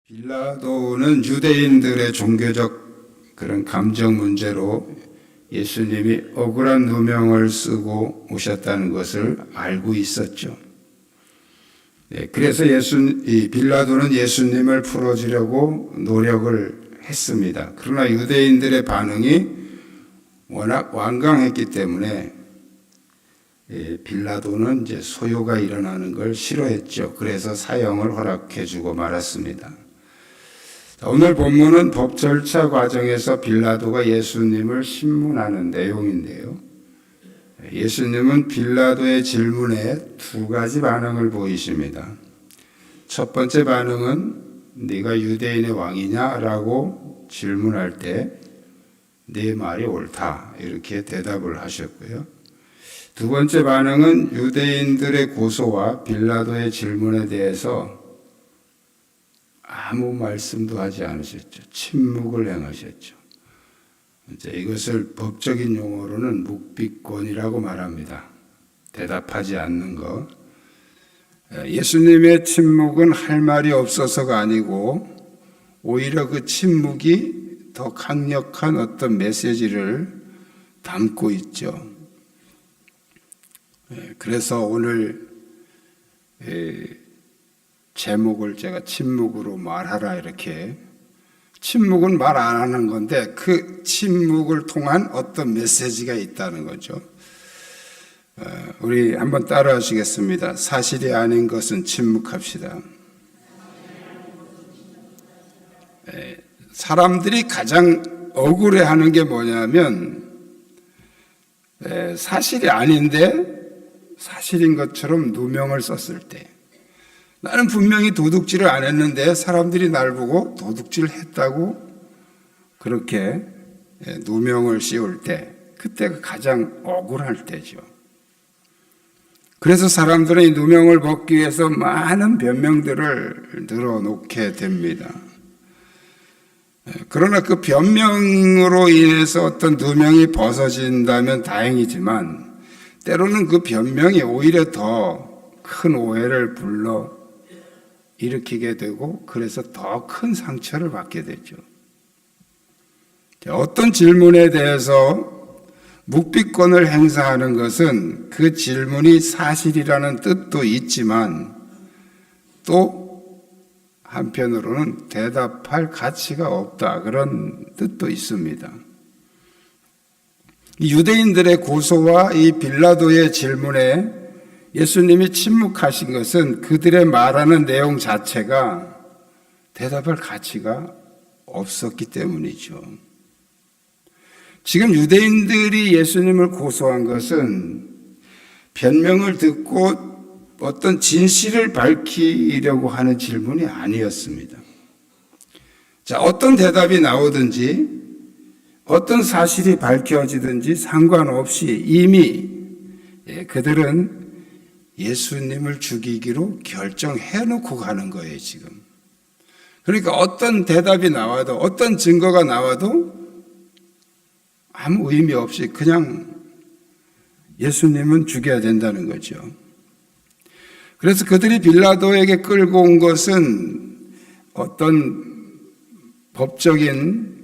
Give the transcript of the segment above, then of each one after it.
빌라도는 유대인들의 종교적 그런 감정 문제로 예수님이 억울한 누명을 쓰고 오셨다는 것을 알고 있었죠. 그래서 빌라도는 예수님을 풀어주려고 노력을 했습니다. 그러나 유대인들의 반응이 워낙 완강했기 때문에 빌라도는 이제 소요가 일어나는 걸 싫어했죠. 그래서 사형을 허락해주고 말았습니다. 오늘 본문은 법 절차 과정에서 빌라도가 예수님을 신문하는 내용인데요. 예수님은 빌라도의 질문에 두 가지 반응을 보이십니다. 첫 번째 반응은 네가 유대인의 왕이냐? 라고 질문할 때 네 말이 옳다 이렇게 대답을 하셨고요. 두 번째 반응은 유대인들의 고소와 빌라도의 질문에 대해서 아무 말씀도 하지 않으셨죠. 침묵을 행하셨죠. 이제 이것을 법적인 용어로는 묵비권이라고 말합니다. 대답하지 않는 것. 예수님의 침묵은 할 말이 없어서가 아니고 오히려 그 침묵이 더 강력한 어떤 메시지를 담고 있죠. 그래서 오늘 제목을 제가 침묵으로 말하라 이렇게, 침묵은 말 안 하는 건데 그 침묵을 통한 어떤 메시지가 있다는 거죠. 우리 한번 따라 하시겠습니다. 사실이 아닌 것은 침묵합시다. 사람들이 가장 억울해하는 게 뭐냐면 사실이 아닌데 사실인 것처럼 누명을 썼을 때, 나는 분명히 도둑질을 안 했는데 사람들이 날 보고 도둑질을 했다고 그렇게 누명을 씌울 때, 그때가 가장 억울할 때죠. 그래서 사람들은 이 누명을 벗기 위해서 많은 변명들을 늘어놓게 됩니다. 그러나 그 변명으로 인해서 어떤 누명이 벗어진다면 다행이지만 때로는 그 변명이 오히려 더 큰 오해를 불러 일으키게 되고 그래서 더 큰 상처를 받게 되죠. 어떤 질문에 대해서 묵비권을 행사하는 것은 그 질문이 사실이라는 뜻도 있지만 또 한편으로는 대답할 가치가 없다 그런 뜻도 있습니다. 유대인들의 고소와 이 빌라도의 질문에 예수님이 침묵하신 것은 그들의 말하는 내용 자체가 대답할 가치가 없었기 때문이죠. 지금 유대인들이 예수님을 고소한 것은 변명을 듣고 어떤 진실을 밝히려고 하는 질문이 아니었습니다. 자, 어떤 대답이 나오든지 어떤 사실이 밝혀지든지 상관없이 이미 그들은 예수님을 죽이기로 결정해놓고 가는 거예요, 지금. 그러니까 어떤 대답이 나와도 어떤 증거가 나와도 아무 의미 없이 그냥 예수님은 죽여야 된다는 거죠. 그래서 그들이 빌라도에게 끌고 온 것은 어떤 법적인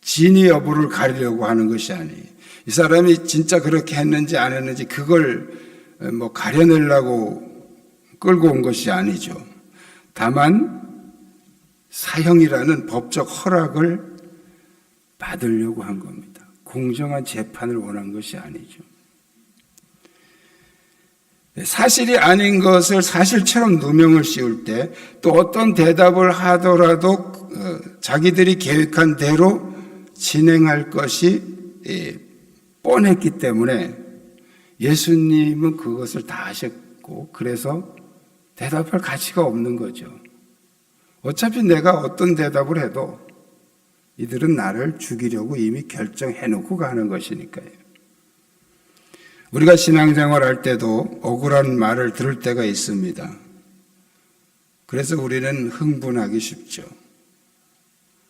진위 여부를 가리려고 하는 것이 아니에요. 이 사람이 진짜 그렇게 했는지 안 했는지 그걸 가려내려고 끌고 온 것이 아니죠. 다만 사형이라는 법적 허락을 받으려고 한 겁니다. 공정한 재판을 원한 것이 아니죠. 사실이 아닌 것을 사실처럼 누명을 씌울 때 또 어떤 대답을 하더라도 자기들이 계획한 대로 진행할 것이 뻔했기 때문에 예수님은 그것을 다 하셨고 그래서 대답할 가치가 없는 거죠. 어차피 내가 어떤 대답을 해도 이들은 나를 죽이려고 이미 결정해놓고 가는 것이니까요. 우리가 신앙생활 할 때도 억울한 말을 들을 때가 있습니다. 그래서 우리는 흥분하기 쉽죠.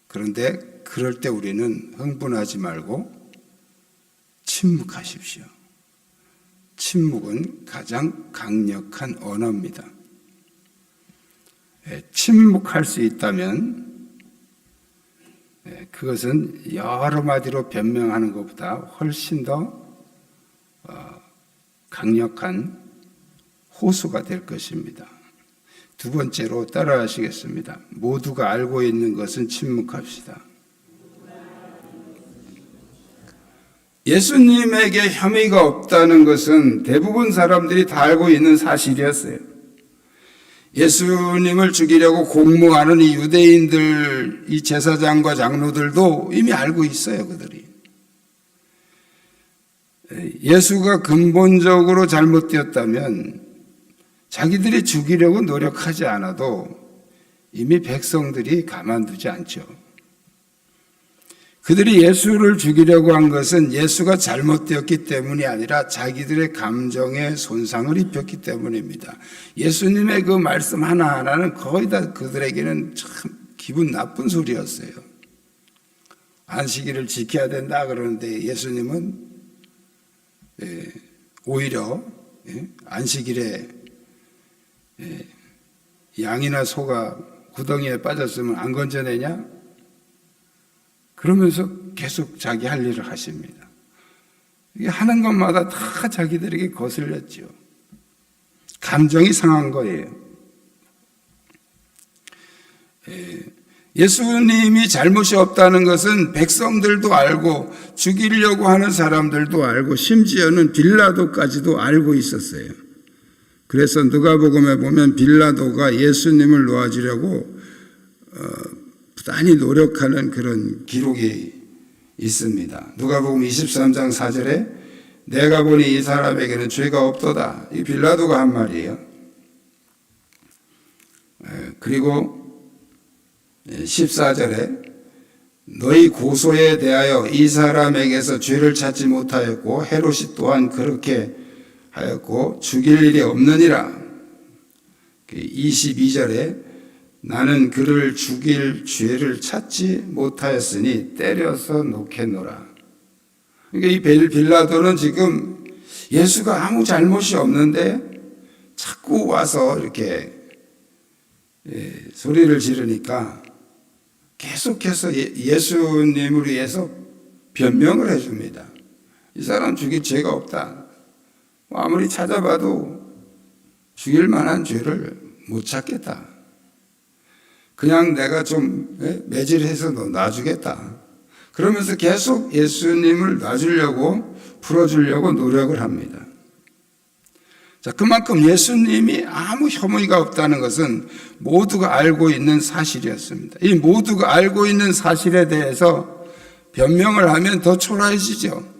그런데 그럴 때 우리는 흥분하지 말고 침묵하십시오. 침묵은 가장 강력한 언어입니다. 침묵할 수 있다면 그것은 여러 마디로 변명하는 것보다 훨씬 더 강력한 호소가 될 것입니다. 두 번째로 따라하시겠습니다. 모두가 알고 있는 것은 침묵합시다. 예수님에게 혐의가 없다는 것은 대부분 사람들이 다 알고 있는 사실이었어요. 예수님을 죽이려고 공모하는 이 유대인들, 이 제사장과 장로들도 이미 알고 있어요, 그들이. 예수가 근본적으로 잘못되었다면 자기들이 죽이려고 노력하지 않아도 이미 백성들이 가만두지 않죠. 그들이 예수를 죽이려고 한 것은 예수가 잘못되었기 때문이 아니라 자기들의 감정에 손상을 입혔기 때문입니다. 예수님의 그 말씀 하나하나는 거의 다 그들에게는 참 기분 나쁜 소리였어요. 안식일을 지켜야 된다 그러는데 예수님은 오히려 안식일에 양이나 소가 구덩이에 빠졌으면 안 건져내냐? 그러면서 계속 자기 할 일을 하십니다. 이게 하는 것마다 다 자기들에게 거슬렸죠. 감정이 상한 거예요. 예수님이 잘못이 없다는 것은 백성들도 알고 죽이려고 하는 사람들도 알고 심지어는 빌라도까지도 알고 있었어요. 그래서 누가복음에 보면 빌라도가 예수님을 놓아주려고 부단히 노력하는 그런 기록이 있습니다. 누가복음 23장 4절에 내가 보니 이 사람에게는 죄가 없도다. 이 빌라도가 한 말이에요. 그리고 14절에 너희 고소에 대하여 이 사람에게서 죄를 찾지 못하였고 헤롯이 또한 그렇게 하였고 죽일 일이 없느니라. 22절에 나는 그를 죽일 죄를 찾지 못하였으니 때려서 놓겠노라. 그러니까 이 빌라도는 지금 예수가 아무 잘못이 없는데 자꾸 와서 이렇게 소리를 지르니까 계속해서 예수님을 위해서 변명을 해줍니다. 이 사람 죽일 죄가 없다. 아무리 찾아봐도 죽일 만한 죄를 못 찾겠다. 그냥 내가 좀 매질해서 놔주겠다. 그러면서 계속 예수님을 놔주려고 풀어주려고 노력을 합니다. 자, 그만큼 예수님이 아무 혐의가 없다는 것은 모두가 알고 있는 사실이었습니다. 이 모두가 알고 있는 사실에 대해서 변명을 하면 더 초라해지죠.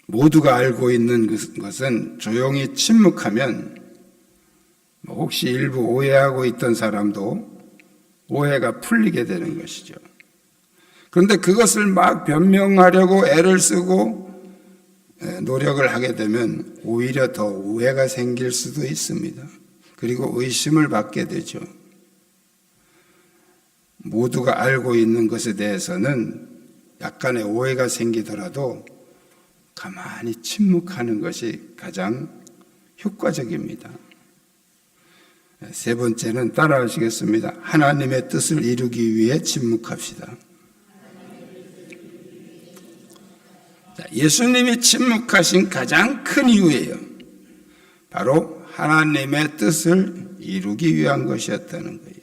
모두가 알고 있는 것은 조용히 침묵하면 혹시 일부 오해하고 있던 사람도 오해가 풀리게 되는 것이죠. 그런데 그것을 막 변명하려고 애를 쓰고 노력을 하게 되면 오히려 더 오해가 생길 수도 있습니다. 그리고 의심을 받게 되죠. 모두가 알고 있는 것에 대해서는 약간의 오해가 생기더라도 가만히 침묵하는 것이 가장 효과적입니다. 세 번째는 따라하시겠습니다. 하나님의 뜻을 이루기 위해 침묵합시다. 예수님이 침묵하신 가장 큰 이유예요. 바로 하나님의 뜻을 이루기 위한 것이었다는 거예요.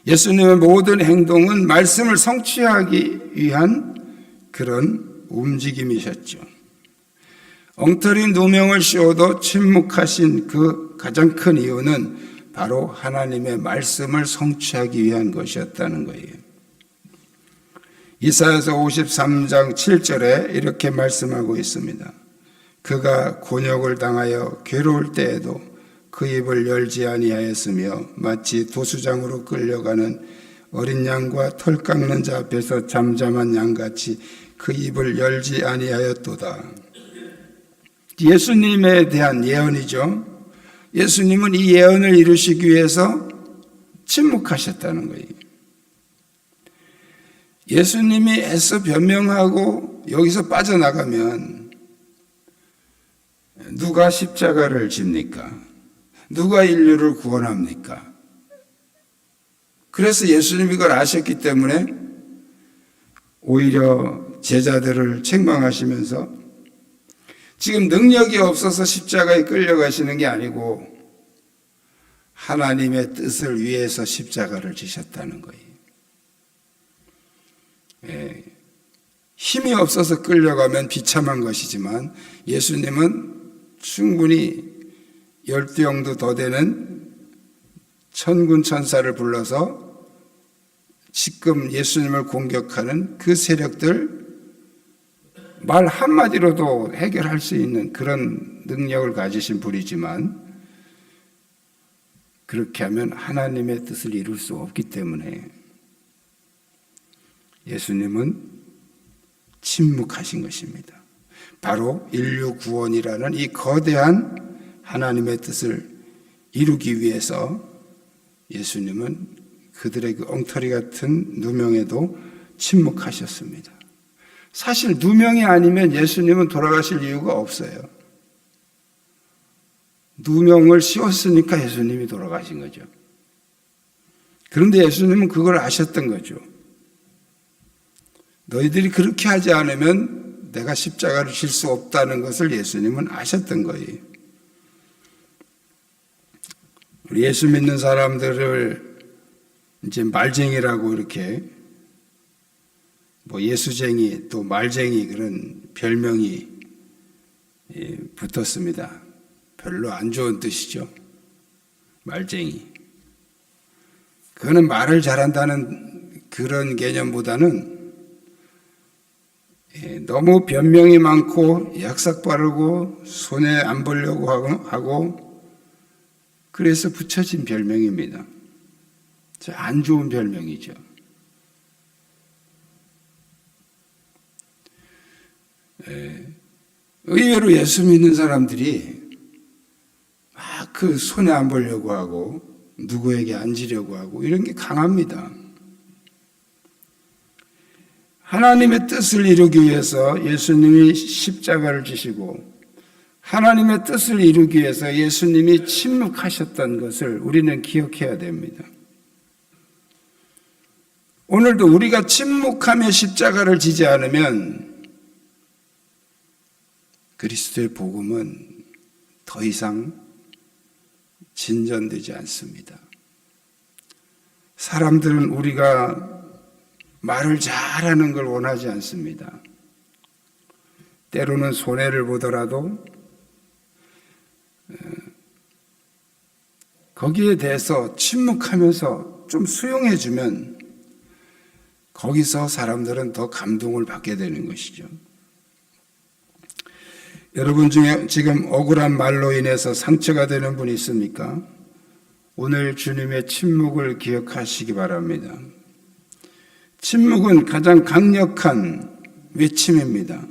예수님의 모든 행동은 말씀을 성취하기 위한 그런 움직임이셨죠. 엉터리 누명을 씌워도 침묵하신 그 가장 큰 이유는 바로 하나님의 말씀을 성취하기 위한 것이었다는 거예요. 이사야서 53장 7절에 이렇게 말씀하고 있습니다. 그가 곤욕을 당하여 괴로울 때에도 그 입을 열지 아니하였으며 마치 도수장으로 끌려가는 어린 양과 털 깎는 자 앞에서 잠잠한 양같이 그 입을 열지 아니하였도다. 예수님에 대한 예언이죠. 예수님은 이 예언을 이루시기 위해서 침묵하셨다는 거예요. 예수님이 애써 변명하고 여기서 빠져나가면 누가 십자가를 집니까? 누가 인류를 구원합니까? 그래서 예수님이 이걸 아셨기 때문에 오히려 제자들을 책망하시면서 지금 능력이 없어서 십자가에 끌려가시는 게 아니고 하나님의 뜻을 위해서 십자가를 지셨다는 거예요. 힘이 없어서 끌려가면 비참한 것이지만 예수님은 충분히 12형도 더 되는 천군 천사를 불러서 지금 예수님을 공격하는 그 세력들 말 한마디로도 해결할 수 있는 그런 능력을 가지신 분이지만 그렇게 하면 하나님의 뜻을 이룰 수 없기 때문에 예수님은 침묵하신 것입니다. 바로 인류 구원이라는 이 거대한 하나님의 뜻을 이루기 위해서 예수님은 그들의 그 엉터리 같은 누명에도 침묵하셨습니다. 사실 누명이 아니면 예수님은 돌아가실 이유가 없어요. 누명을 씌웠으니까 예수님이 돌아가신 거죠. 그런데 예수님은 그걸 아셨던 거죠. 너희들이 그렇게 하지 않으면 내가 십자가를 질 수 없다는 것을 예수님은 아셨던 거예요. 우리 예수 믿는 사람들을 이제 말쟁이라고 이렇게 예수쟁이 또 말쟁이 그런 별명이 붙었습니다. 별로 안 좋은 뜻이죠. 말쟁이. 그거는 말을 잘한다는 그런 개념보다는 너무 변명이 많고 약삭 빠르고 손에 안 보려고 하고 그래서 붙여진 별명입니다. 안 좋은 별명이죠. 의외로 예수 믿는 사람들이 막 그 손에 안 보려고 하고 누구에게 앉으려고 하고 이런 게 강합니다. 하나님의 뜻을 이루기 위해서 예수님이 십자가를 지시고 하나님의 뜻을 이루기 위해서 예수님이 침묵하셨던 것을 우리는 기억해야 됩니다. 오늘도 우리가 침묵하며 십자가를 지지 않으면 그리스도의 복음은 더 이상 진전되지 않습니다. 사람들은 우리가 말을 잘하는 걸 원하지 않습니다. 때로는 손해를 보더라도 거기에 대해서 침묵하면서 좀 수용해주면 거기서 사람들은 더 감동을 받게 되는 것이죠. 여러분 중에 지금 억울한 말로 인해서 상처가 되는 분이 있습니까? 오늘 주님의 침묵을 기억하시기 바랍니다. 침묵은 가장 강력한 외침입니다.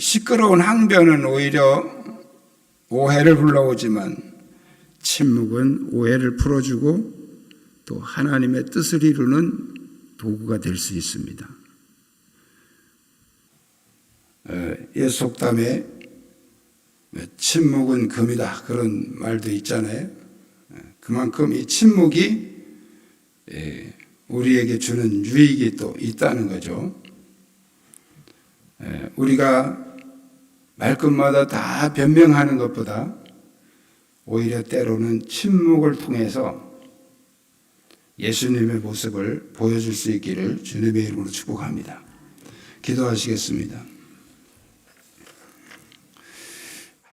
시끄러운 항변은 오히려 오해를 불러오지만 침묵은 오해를 풀어주고 또 하나님의 뜻을 이루는 도구가 될 수 있습니다. 예수 속담에 침묵은 금이다 그런 말도 있잖아요. 그만큼 이 침묵이 우리에게 주는 유익이 또 있다는 거죠. 우리가 말끝마다 다 변명하는 것보다 오히려 때로는 침묵을 통해서 예수님의 모습을 보여줄 수 있기를 주님의 이름으로 축복합니다. 기도하시겠습니다.